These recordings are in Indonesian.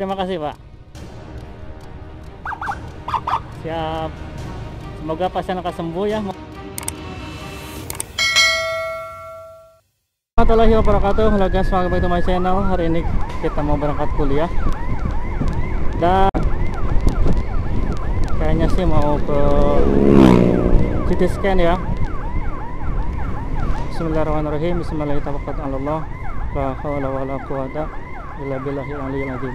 terima kasih Pak. Siap. Semoga pasien akan sembuh ya. Warahmatullahi wabarakatuh. Halo guys, welcome back to my channel. Hari ini kita mau berangkat kuliah. Dan kayaknya sih mau ke CT scan ya. Bismillahirrahmanirrahim. Bismillahirrahmanirrahim. La haula wala quwata illa billahil aliyyil azim.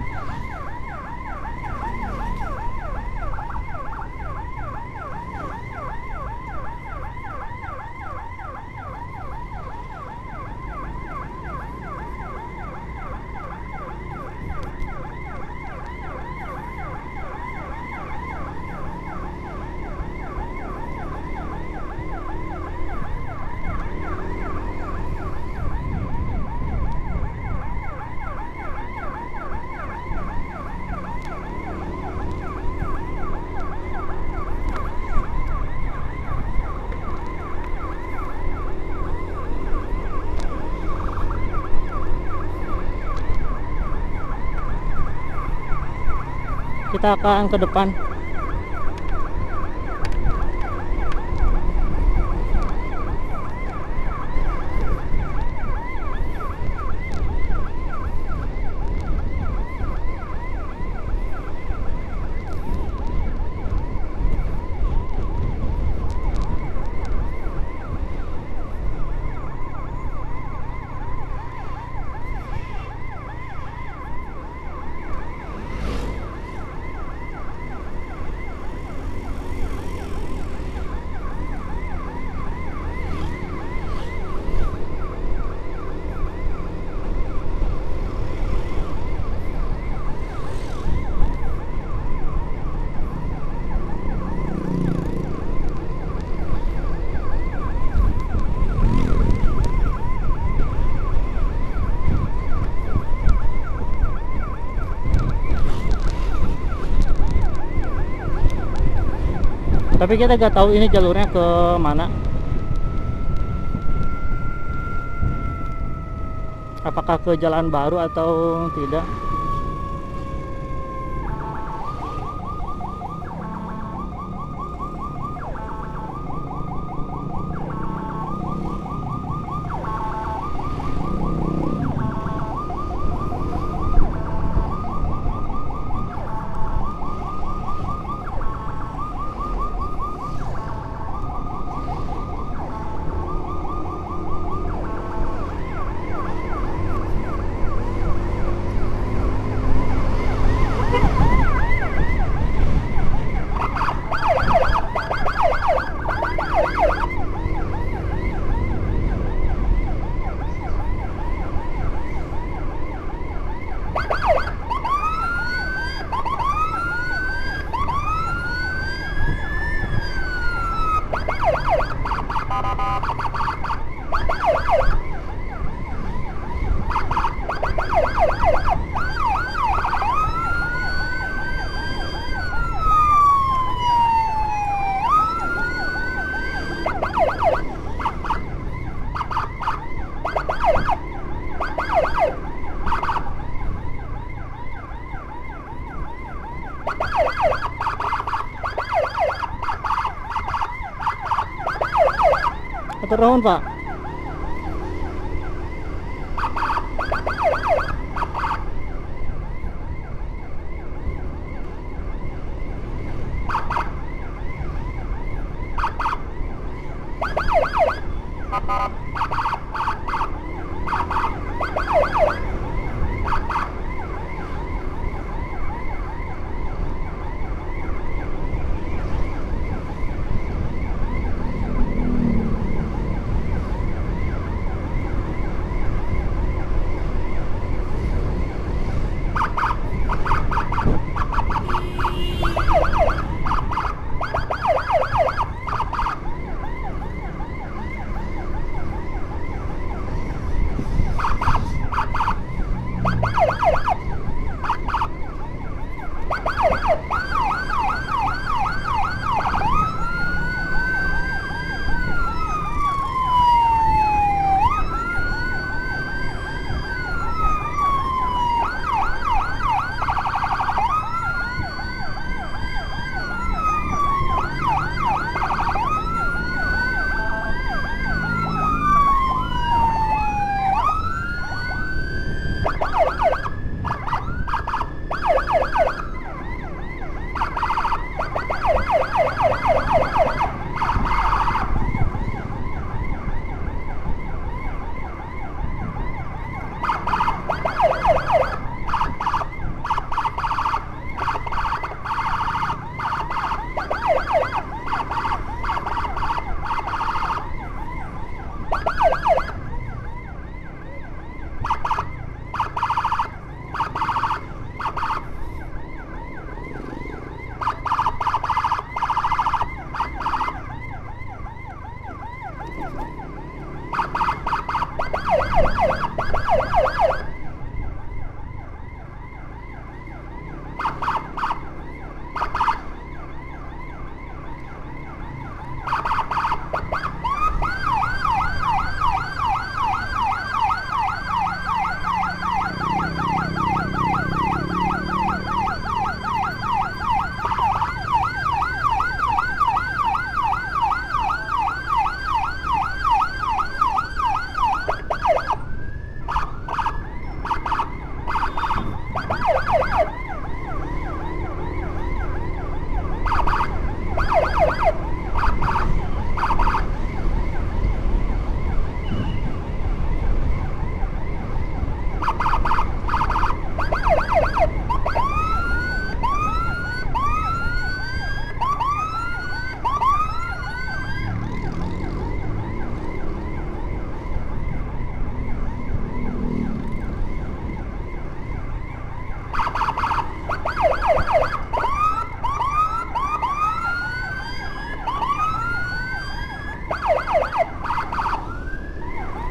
Kita akan ke depan. Tapi kita nggak tahu ini jalurnya ke mana. Apakah ke jalan baru atau tidak? Atur nuhun Pak.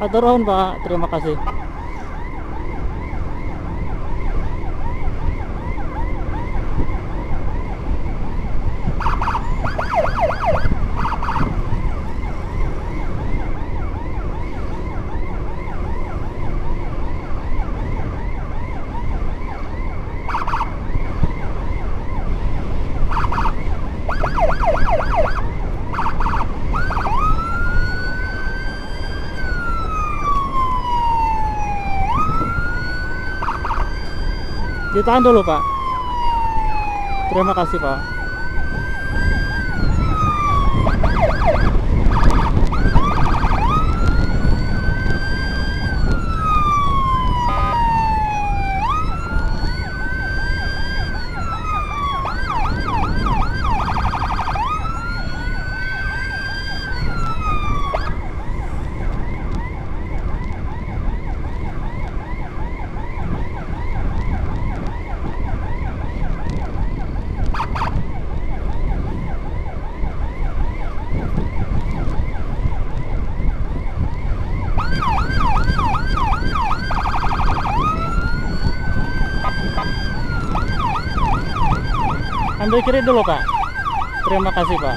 Atur nuhun Pak, terima kasih. Ditahan dulu Pak. Terima kasih Pak. Ambil kiri dulu Pak. Terima kasih Pak.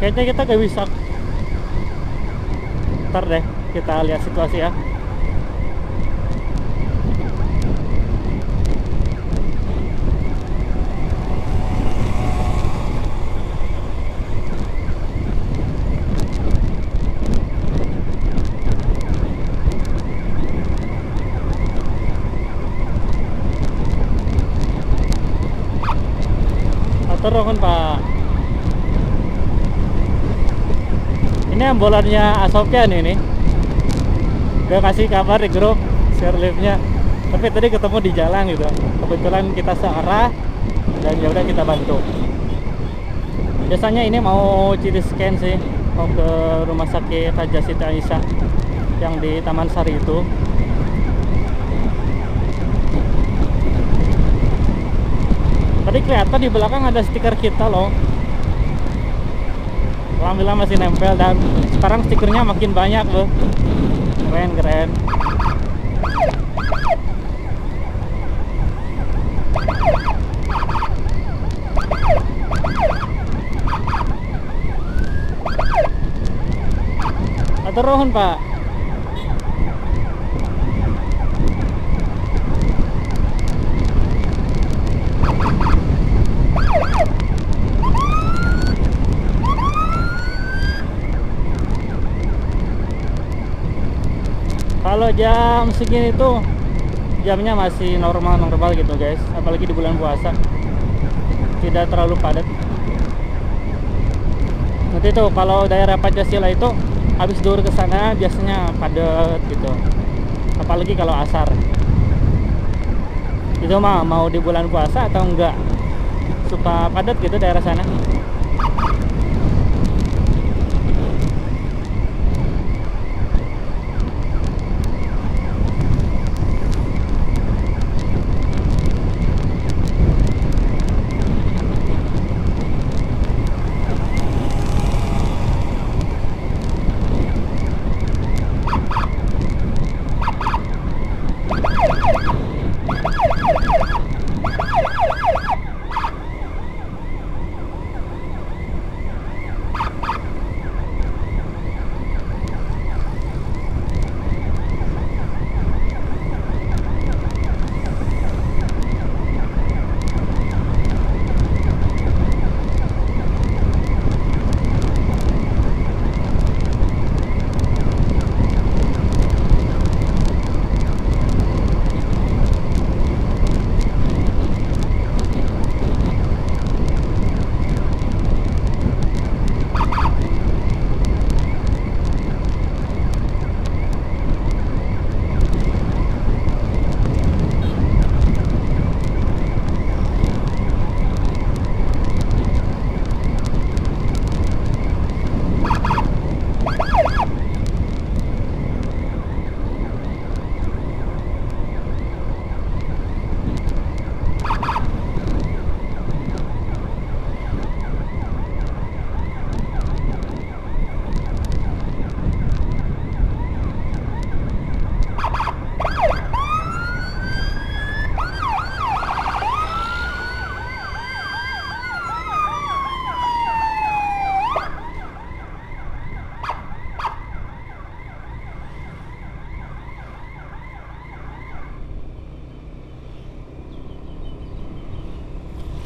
Kayaknya kita gak bisa. Ntar deh, kita lihat situasi ya. Atur nuhun Pak. Ini ambulannya Asopian ini. Gak ngasih kabar di grup share live-nya. Tapi tadi ketemu di jalan gitu. Kebetulan kita searah dan ya udah kita bantu. Biasanya ini mau CT scan sih, mau ke rumah sakit Raja Siti Aisyah yang di Taman Sari itu. Tadi kelihatan di belakang ada stiker kita loh. Alhamdulillah masih nempel dan sekarang stikernya makin banyak loh. Keren. Matur nuhun, Pak. Kalau jam segini tuh jamnya masih normal gitu guys, apalagi di bulan puasa, tidak terlalu padat. Nanti tuh kalau daerah Pancasila itu habis dur ke sana biasanya padat gitu, apalagi kalau asar. Itu mah mau di bulan puasa atau enggak suka padat gitu daerah sana.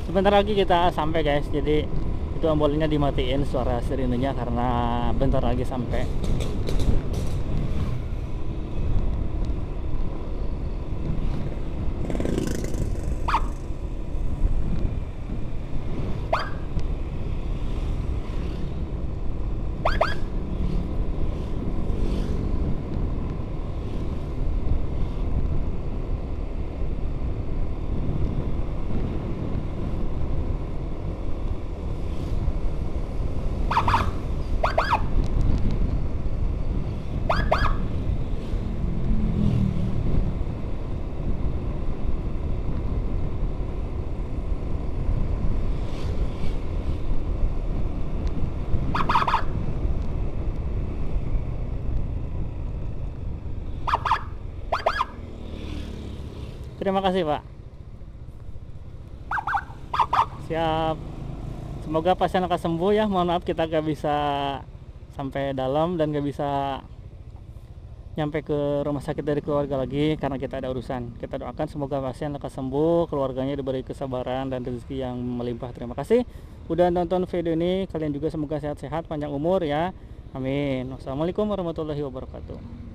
Sebentar lagi kita sampai guys, jadi itu ambolinnya dimatiin suara sirenenya karena bentar lagi sampai. Terima kasih Pak. Siap. Semoga pasien akan sembuh ya. Mohon maaf kita gak bisa sampai dalam dan gak bisa nyampe ke rumah sakit dari keluarga lagi karena kita ada urusan. Kita doakan semoga pasien akan sembuh, keluarganya diberi kesabaran dan rezeki yang melimpah. Terima kasih udah nonton video ini. Kalian juga semoga sehat-sehat, panjang umur ya. Amin. Wassalamualaikum warahmatullahi wabarakatuh.